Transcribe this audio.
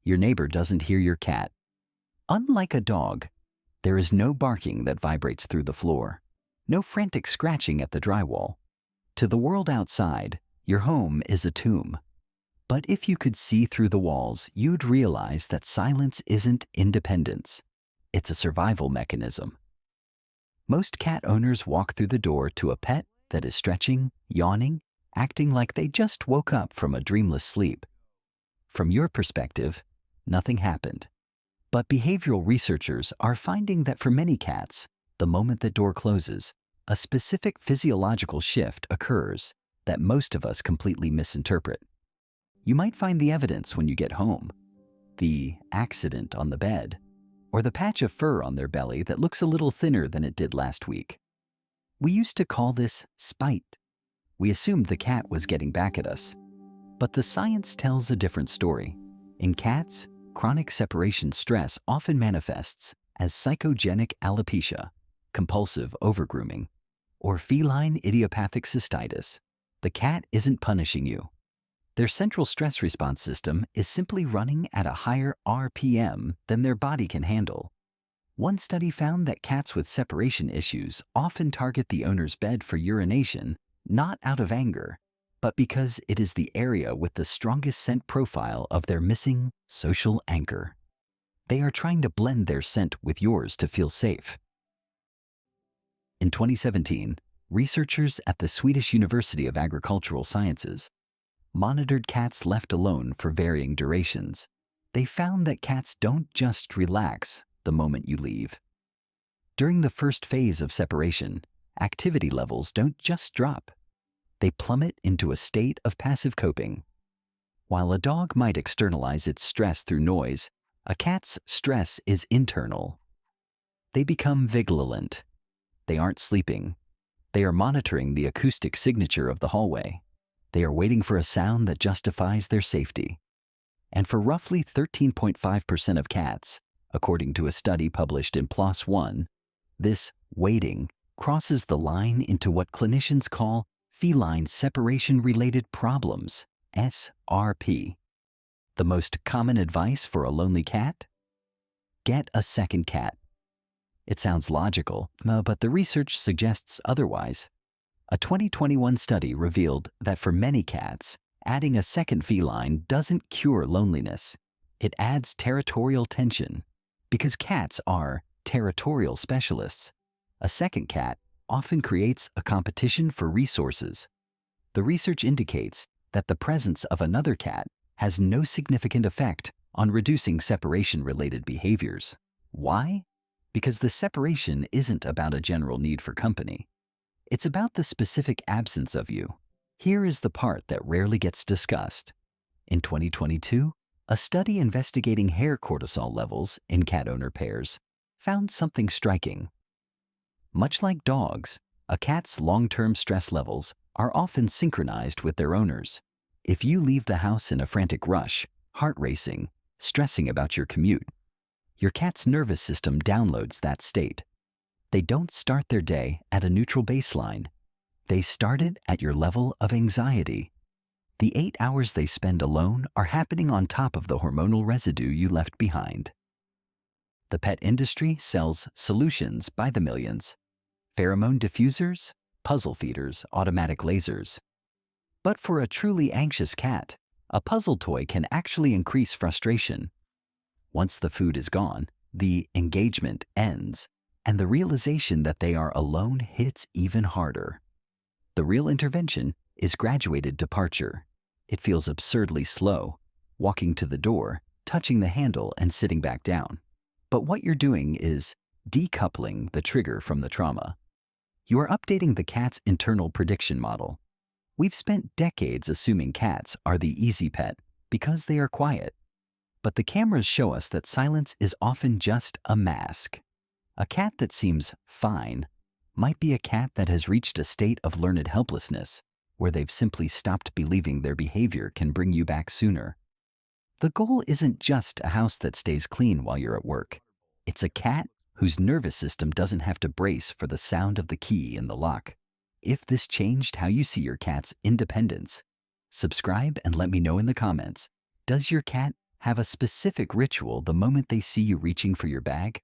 Your neighbor doesn't hear your cat. Unlike a dog, there is no barking that vibrates through the floor, no frantic scratching at the drywall. To the world outside, your home is a tomb. But if you could see through the walls, you'd realize that silence isn't independence. It's a survival mechanism. Most cat owners walk through the door to a pet that is stretching, yawning, acting like they just woke up from a dreamless sleep. From your perspective, nothing happened. But behavioral researchers are finding that for many cats, the moment the door closes, a specific physiological shift occurs that most of us completely misinterpret. You might find the evidence when you get home, the accident on the bed, or the patch of fur on their belly that looks a little thinner than it did last week. We used to call this spite. We assumed the cat was getting back at us. But the science tells a different story. In cats, chronic separation stress often manifests as psychogenic alopecia, compulsive overgrooming, or feline idiopathic cystitis. The cat isn't punishing you. Their central stress response system is simply running at a higher RPM than their body can handle. One study found that cats with separation issues often target the owner's bed for urination, not out of anger, but because it is the area with the strongest scent profile of their missing social anchor. They are trying to blend their scent with yours to feel safe. In 2017, researchers at the Swedish University of Agricultural Sciences monitored cats left alone for varying durations. They found that cats don't just relax the moment you leave. During the first phase of separation, activity levels don't just drop. They plummet into a state of passive coping. While a dog might externalize its stress through noise, a cat's stress is internal. They become vigilant. They aren't sleeping. They are monitoring the acoustic signature of the hallway. They are waiting for a sound that justifies their safety. And for roughly 13.5% of cats, according to a study published in PLOS One, this waiting crosses the line into what clinicians call feline separation-related problems, SRP. The most common advice for a lonely cat? Get a second cat. It sounds logical, but the research suggests otherwise. A 2021 study revealed that for many cats, adding a second feline doesn't cure loneliness. It adds territorial tension. Because cats are territorial specialists, a second cat often creates a competition for resources. The research indicates that the presence of another cat has no significant effect on reducing separation-related behaviors. Why? Because the separation isn't about a general need for company. It's about the specific absence of you. Here is the part that rarely gets discussed. In 2022, a study investigating hair cortisol levels in cat owner pairs found something striking. Much like dogs, a cat's long-term stress levels are often synchronized with their owners. If you leave the house in a frantic rush, heart racing, stressing about your commute, your cat's nervous system downloads that state. They don't start their day at a neutral baseline. They start it at your level of anxiety. The 8 hours they spend alone are happening on top of the hormonal residue you left behind. The pet industry sells solutions by the millions. Pheromone diffusers, puzzle feeders, automatic lasers. But for a truly anxious cat, a puzzle toy can actually increase frustration. Once the food is gone, the engagement ends, and the realization that they are alone hits even harder. The real intervention is graduated departure. It feels absurdly slow, walking to the door, touching the handle, and sitting back down. But what you're doing is decoupling the trigger from the trauma. You are updating the cat's internal prediction model. We've spent decades assuming cats are the easy pet because they are quiet. But the cameras show us that silence is often just a mask. A cat that seems fine might be a cat that has reached a state of learned helplessness, where they've simply stopped believing their behavior can bring you back sooner. The goal isn't just a house that stays clean while you're at work. It's a cat whose nervous system doesn't have to brace for the sound of the key in the lock. If this changed how you see your cat's independence, subscribe and let me know in the comments. Does your cat have a specific ritual the moment they see you reaching for your bag?